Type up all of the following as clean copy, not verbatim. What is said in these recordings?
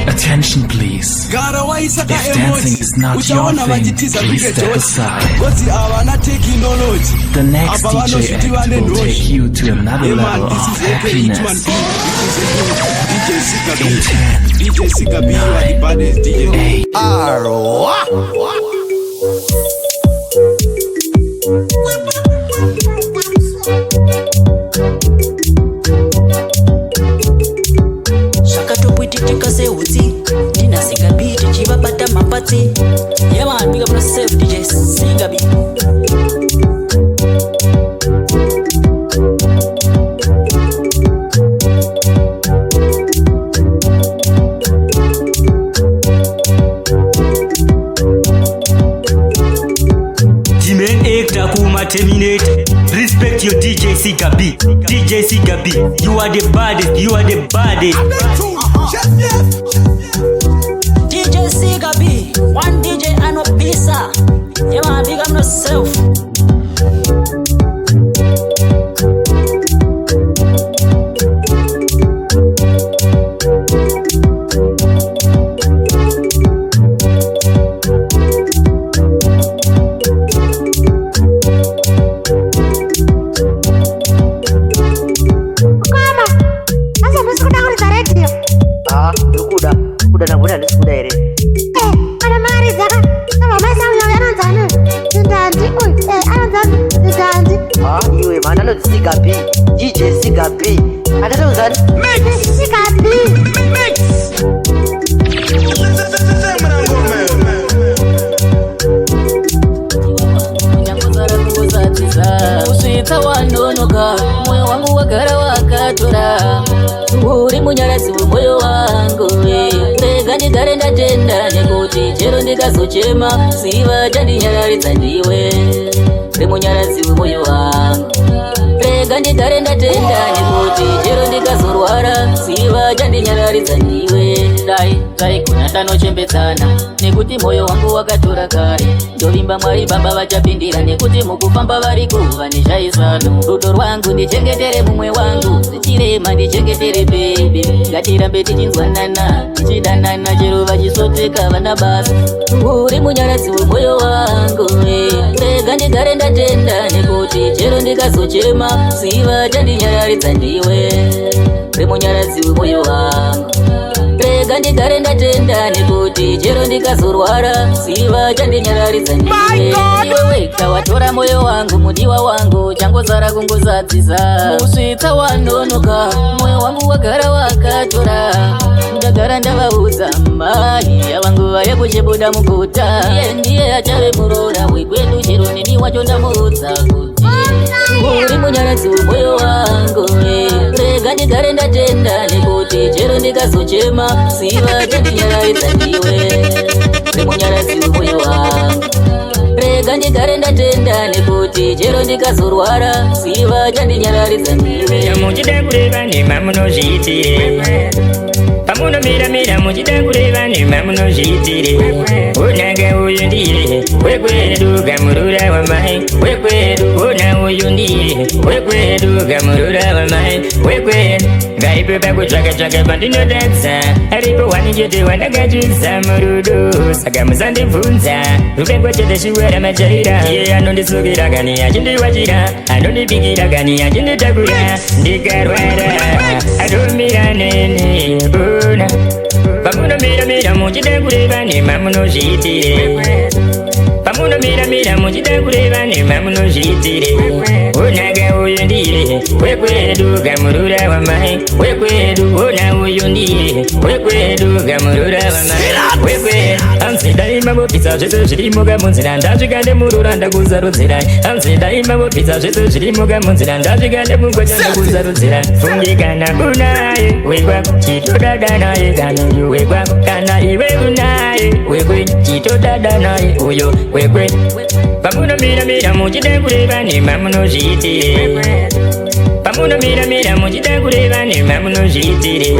Attention please. If dancing is not your thing, please step aside. The next DJ act will take you to another level of happiness. In 10, 9, 8. Shakatopwitika se uti Nina Sigabi Chiva bata mapati. Yeah man, big up yourself DJ Sigabi. Terminate. Respect your DJ Sigabi. DJ Sigabi, you are the baddest. You are the baddest. DJ Sigabi, one DJ and no pizza. Yeah man, big up yourself. Sigabi, DJ Sigabi, another mix. Sigabi, mix. Usita wanonoka, moyo wangu wagara wakatora. Uri munyarazi moyo wangu, ndega ndigare ndatenda nekuti chero ndikazochema siva chandinyararidza ndiwe. Uri munyarazi moyo wangu, ndega ndigare ndatenda nekuti chero ndikazorwara siva chandinyararidza ndiwe. Dai kuna tanochembedzana nekuti moyo wangu wakatora kare. Ndovimba Mwari Baba vachapindira nekuti mukufamba variko vaneshaisano. Rudo rwangu ndichengetere mumwe wangu, zichirema ndichengetere baby. Ngatirambe tichinzwanana tichidanana chero vachisoteka vana basa. Uri munyaradzi wemoyo wangu, ndega ndigare ndatenda nekuti chero ndikazochema siva chandinyararidza ndiwe. Uri munyaradzi wemoyo wangu, ndega ndigare ndatenda nekuti chero ndikazorwara siva chandinyararidza ndiwe. Iwe wega watora moyo wangu, mudiwa wangu, changozara kungozadzisa. Musvitsa wanonoka, moyo wangu wagara wakatora. Ndagara ndavaudza mai yavangu vaya kuchibuda muguta. Ndiye achave murora wekwedu chero nini wacho ndamuudza kuti uri munyaradzi wemoyo wangu, ndega ndigare ndatenda nekuti chero ndikazochema siva chandinyararidza ndiwe. Uri munyaradzi wemoyo wangu, ndega ndigare ndatenda nekuti chero ndikazorwara siva chandinyararidza ndiwe. Muchida kureva nema munozviitire, pamunomira muchida kureva nema munozviitire. Onaga uyu ndiye wekwedu gamurura wamai wekwedu. Ona uyu ndiye wekwedu gamurura wamai wekwedu. Ngaipe pakutsvaka pandinodanza, aripo wanichete wandakajuza murudo. Saka musandibvunza rupengo chete shiwara majaira. Iye anondisukira kani achindiwachira, anondibikira kani achinditakura. Ndikarwara atomira nene ona. Pamunomira muchida kureva nema munozviitire, pamunomira muchida kureva nema munozviitire. Onaga uyu ndiye wekwedu gamurura wamai wekwedu. Ona uyu ndiye wekwedu gamurura wamai wekwedu. Amsidaima mupitsa zvese zvirimo gamunzira, ndasvika ndemurura ndakuzarudzirai. Amsidaima mupitsa zvese zvirimo gamunzira, ndasvika ndemugocha ndakuzarudzirai. Fungikana unaye wekwako chitodada naye kana uyu wekwako, kana iwe unaye wekwe chitodada naye uyo wekwe. Pamunomira muchida kureva nema munozviitire, pamunomira muchida kureva nema munozviitire.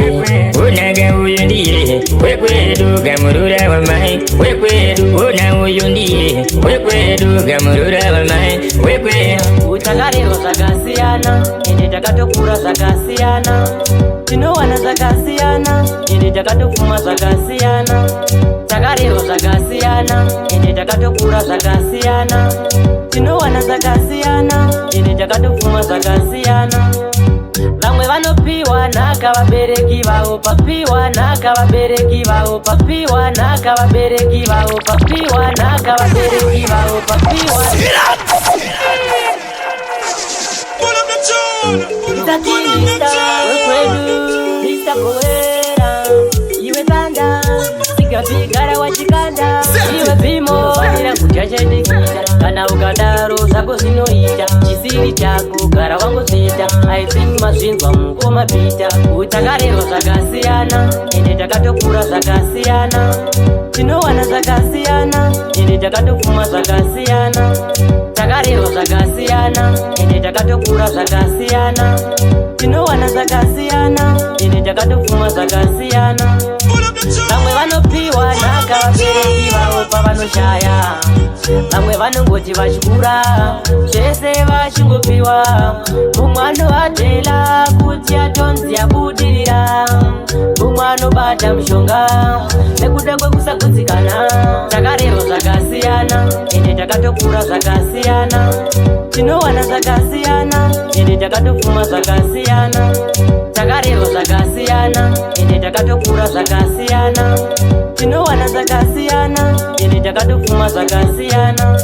Onaga uyu ndiye wekwedu gamurura wamai wekwedu. Ona uyu ndiye wekwedu gamurura wamai wekwedu. Utakarerwa zvakasiyana ende takatokura zvakasiyana, tinowana zvakasiyana ende takatopfuma zvakasiyana. takatokura zvakasiyana, tinowana zvakasiyana, ende takatopfuma zvakasiyana. Vamwe vanopiwa nhaka vabereki vavo, papiwa nhaka vabereki vavo, papiwa nhaka vabereki vavo, papiwa nhaka vabereki vavo, papiwa. Tatinista wekwedu lisakowera, iwe tanda sikapigara wachikanda, iwe pimo vanira kuchachedekita, kana ukadaro zvako zvinoita, chisiri chako gara wangozvita. I think mazvinzwa mukoma pita, utakarerwa zvakasiyana, ende takatokura zvakasiyana, tinowana zvakasiyana, ende takatopfuma zvakasiyana. Takarerwa zvakasiyana, ende takatokura zvakasiyana, tinowana zvakasiyana, ende takatopfuma zvakasiyana. Vamwe vanopiwa nhaka vabereki vavo pavanoshaya, vamwe vanongoti vachikura zvese vachingopiwa. Mumwe anovadhela kuti atonzi abudirira, mumwe anobata mushonga nekuda kwekusagutsikana. Takarerwa zvakasiyana, ende takatokura zvakasiyana, tinowana zvakasiyana, ende takatopfuma zvakasiyana. Takarerwa zvakasiyana, ende takatokura zvakasiyana, tinowana zvakasiyana, ende takatopfuma zvakasiyana.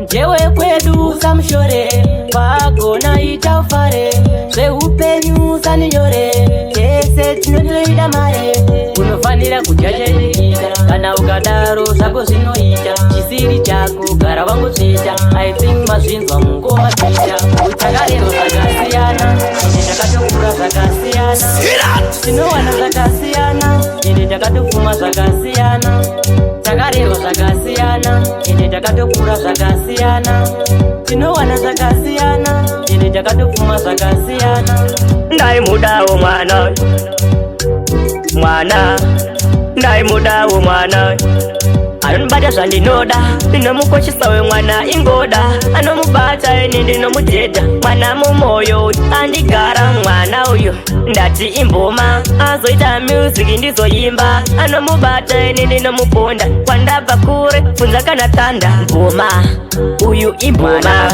Njewe kwedu samushore, kwagona ita ufare, zveupenyu saninyore, tese tinotoida mare. Unofanira kuchachedekita, kana ukadaro zvako zvinoita, chisiri chako gara wangozvita. I think mazvinzwa mukoma pita, utakarerwa zvakasiyana, ende takatokura zvakasiyana, tinowana zvakasiyana, ende takatopfuma zvakasiyana. Takarerwa zvakasiyana, ende takatokura zvakasiyana, tinowana zvakasiyana, ende takatopfuma zvakasiyana. Ndaimudawo mwana, mwana, ndaimudawo mwana, anonibata zvandinoda, ndinomukoshesa wemwana ingoda, anomubata ene ndinomudhedha, mwana mumoyo andigara mwana uyo. Ndati imboma azoita music ndizoimba, anomubata ene ndinomuponda, kwandabva kure funza kana tanda. Mboma uyu imboma,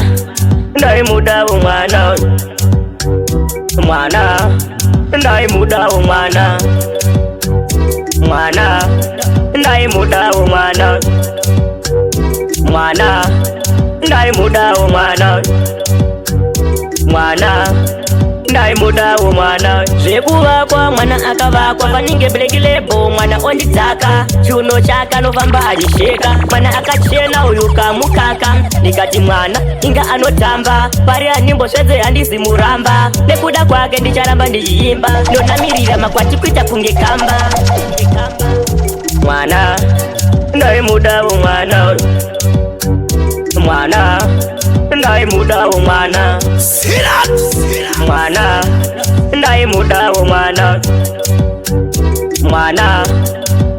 ndaimudawo mwana, mwana, ndaimudawo mwana, mwana, ndaimudawo mwana, mwana, ndaimudawo mwana, mwana, ndaimudawo mwana. Zvekuvakwa mwana akavakwa paninge black label, mwana ondidzaka, chiuno chaka nofamba achisheka, mwana akachena uyu kamukaka. Ndikati mwana inga anotamba, pari animbosvedze handizi muramba, nekuda kwake ndicharamba ndichiimba, ndonamirira makwati kuita kunge kamba. Mwana, ndaimudawo mwana, mwana, ndaimudawo mwana, mwana, ndaimudawo mwana, mwana,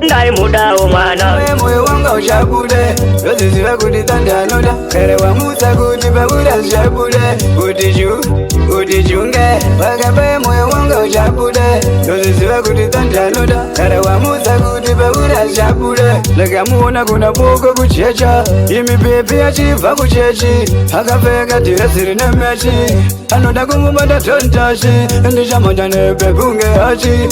ndaimudawo mwana. Moyo wanga ushabude, yoziziva kuti tandanoda, kare wamutsa kuti pabuda zishabude, kuti chunge, wakabe moyo wanga ushabude, yoziziva kuti tandanoda, kare wamutsa kuti pabuda zishabude. Lakamuona kuna boko kuchecha, imi pepe achibva kuchechi, akapfeka dhiresi rine mechi, anoda kumubata tontashi, ndichamanja nepepunge hachi.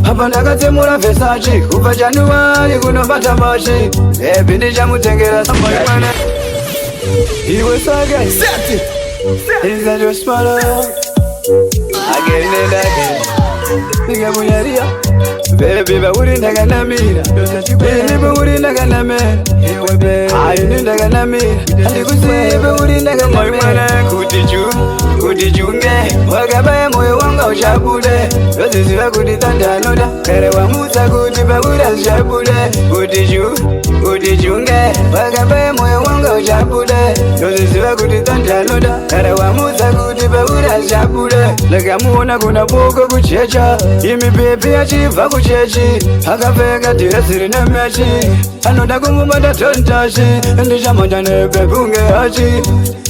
Apa ndakatsemura Versace, kubva January kunobata Machi, ebi ndichamutengera samana. Iwe saka Is your smile again and again. Ningamunyaria baby bauri ndakanamira, baby bauri ndakanamira, iwe baby ayi ndakanamira, ndikuzive bauri ndakanamira. Kuti chunge wakabaye moyo wanga ushabude, yoziziva kuti tandanoda, kare wamutsa kuti pabuda zishabude. Kuti chunge wakabaye moyo wanga ushabude, yoziziva kuti tandanoda, kare wamutsa kuti pabuda zishabude. Lakamuona kuna boko kuchecha, imi pepe achibva kuchechi, akapfeka dhiresi rine mechi, anoda kumubata tontashi, ndichamanja nepepunge hachi.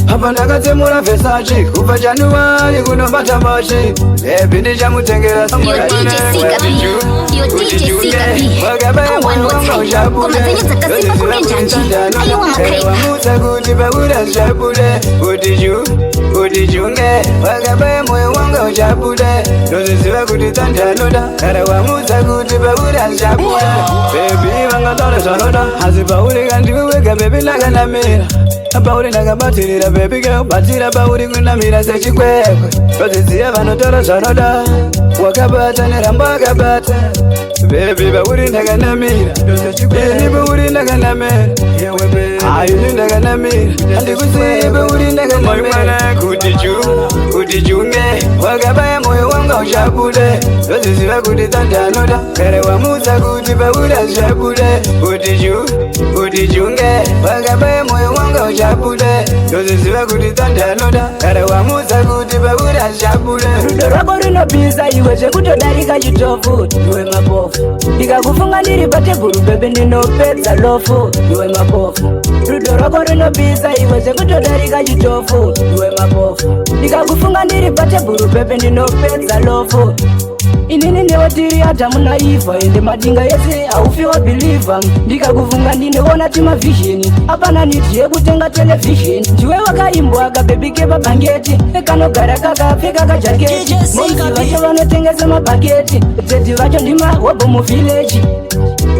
Hapa ndakatsemura Versace kubva January kunobata March. Baby ndichamutengera Yo DJ Sika B. Ngoma zenyu dzakasimba kurenjanji. Ayo wamakaipa. Kuti pakuda zvabule. Kuti chunge. Wakabaye moyo wanga uchabule. Ndoziziva kuti tandanoda. Kara wamudza kuti pakuda zvabule. Baby vangatore zvanoda. Asi pauri kandiwe wega baby ndakanamira. Pauri ndakabatirira baby girl. Batira pauri kunamira sechikwekwe. Ndoziziva vanotora zvanoda. Wakabata neramba wakabata. Baby pauri ndakanamira. Baby pauri ndakanamira. Ayuni ndakanamira. Andikuzive pauri ndakanamira. Kuti chunge. Wakabaya moyo wanga uchabule. Ndoziziva kuti tandanoda. Kare wamudza kuti pakuda zvabule. Kuti chunge. Wakabaya moyo wanga uchabule. Ndoziziva kuti tandanoda. Kare wamudza kuti pakuda zvabule. Rudo rwako rinobvisa iwe zvekutodarika chitofu. Iwe mapofu. Ndikakufunga ndiri patebhuru bebe ndinopedza lofu. Iwe mapofu. Rudo rwako rinobvisa iwe zvekutodarika chitofu. Iwe mapofu. Ndikakufunga ndiri patebhuru bebe ndinopedza lofu. Inini ndewatiri hata munaiva ende madinga yese haufiwa believer. Ndikakufunga ndinoona tima vision. Hapana niti yekutenga television. Ndiwe wakaimbwa kabebike pabangeti. Ekanogara kakapfeka kajaketi. Mozi vacho vanotengesa mabhaketi. Teti vacho ndima wabo muvillage.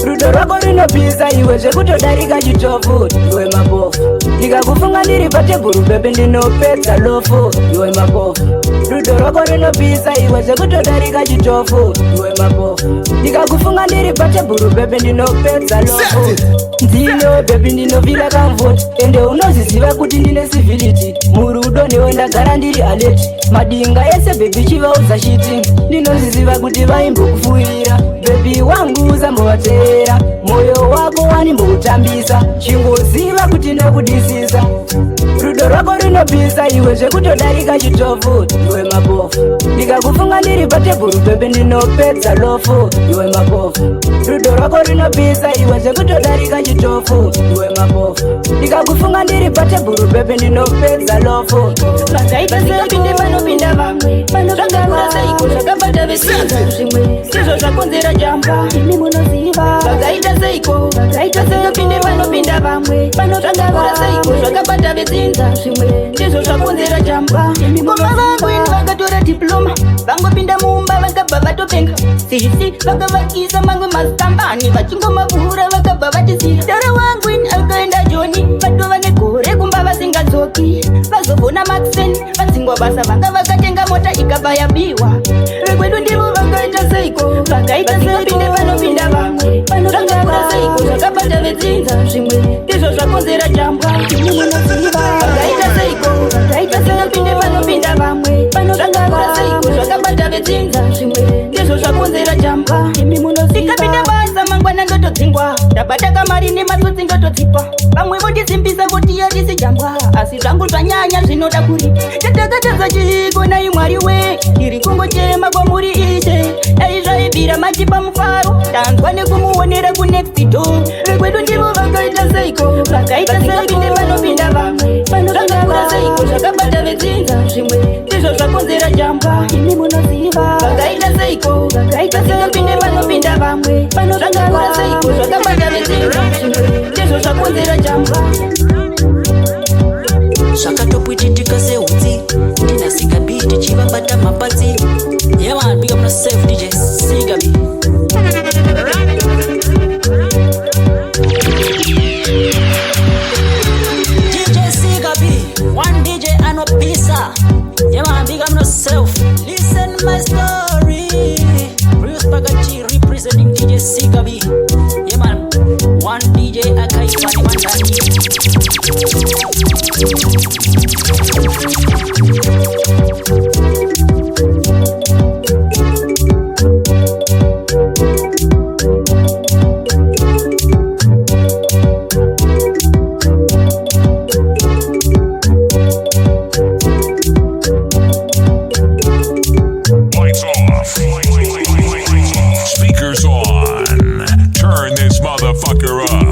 Rudo rwako rinobvisa iwe zvekutodarika chitofu. Iwe mapofu. Ndikakufunga ndiri patebhuru bebe ndinopedza lofu. Iwe mapofu. Rudo rwako rinobvisa iwe zvekutodarika chitofu. Iwe mapofu. Ndikakufunga ndiri patebhuru bebe ndinopedza lofu. Ndino baby ndinovira kamvoti. Ende unoziziva kuti ndine civility. Murudo newe ndagara ndiri alert. Madinga ese baby chivaudza chiti. Ndinoziziva kuti vaimbokufuira. Baby wangu uzambovatera. Moyo wako wanimboutambisa. Chingoziva kuti ndokudisisa. Rudo rwako rinobvisa iwe zvekutodarika chitofu. Iwe mapofu. Ndikakufunga ndiri patebhuru bebe ndinopedza lofu. Iwe mapofu. Rudo rwako rinobvisa iwe zvekutodarika chitofu. Iwe mapofu. Ndikakufunga ndiri patebhuru bebe ndinopedza lofu. Vakaita sepinde vanopinda vamwe. Zvakakura seiko zvakabata vesinza zvimwe. Sizvo zvakonzera jamba. Imi munoziva. Vakaita seiko. Vakaita sepinde vanopinda vamwe. Zvakakura seiko zvakabata vesinza zvimwe. Sizvo zvakonzera jamba. Ngoma vamweni vakatora diploma. Vangopinda mumba vakabva vatopenga. Sisi vakavakisa mamwe mazitambani. Vachingomavhura vakabva vatisiya. Dara wangwini akaenda Joni. Vatova negore kumba vasingadzoki. Vazovhona Maxen. Vadzingwa basa vanga vakatenga mota ikabva yabiwa. Vekwedu ndivo vakaita seiko. Vakaita sepinde vanopinda vamwe. Zvakakura seiko zvakabata vedzinza zvimwe. Ndizvo zvakonzera jambwa. Imi munoziva. Vakaita seiko. Vakaita sepinde vanopinda vamwe. Zvakakura seiko zvakabata vedzinza zvimwe. Ndizvo zvakonzera jambwa. Imi munoziva. Ndikapinda basa mangwana ndotodzingwa. Ndabata kamari nematsotsi ndotodzipa. Vamwe vondisimbisa voti yarisi jambwa. Asi zvangu zvanyanya zvinoda kuri. Ndatakatadza chiko nai Mwari we. Ndiri kungochema kwamuri ishe. Dai zvaibvira machipa mufaro. Ndanzwa nekumuonera kunext door. Vekwedu ndivo vakaita seiko. Vakaita sepinde vanopinda vamwe. Zvakakura seiko zvakabata vedzinza zvimwe. Ndizvo zvakonzera jambwa. Imi munoziva. Vakaita seiko. Vakaita sepinde vanopinda vamwe. Zvakakura seiko zvakabata vedzinza zvimwe. Ndizvo zvakonzera jambwa. Zvakatopwititika seutsi. Ndina Sika B tichivabata mapatsi. Yeah man, big up yourself DJ Sika B. DJ Sika B, one DJ and a pizza. Yeah man, big up yourself. Listen my story. Bruce Bagachi representing DJ Sika B. Yeah man, one DJ Akai Lights off. Speakers on. Turn this motherfucker up.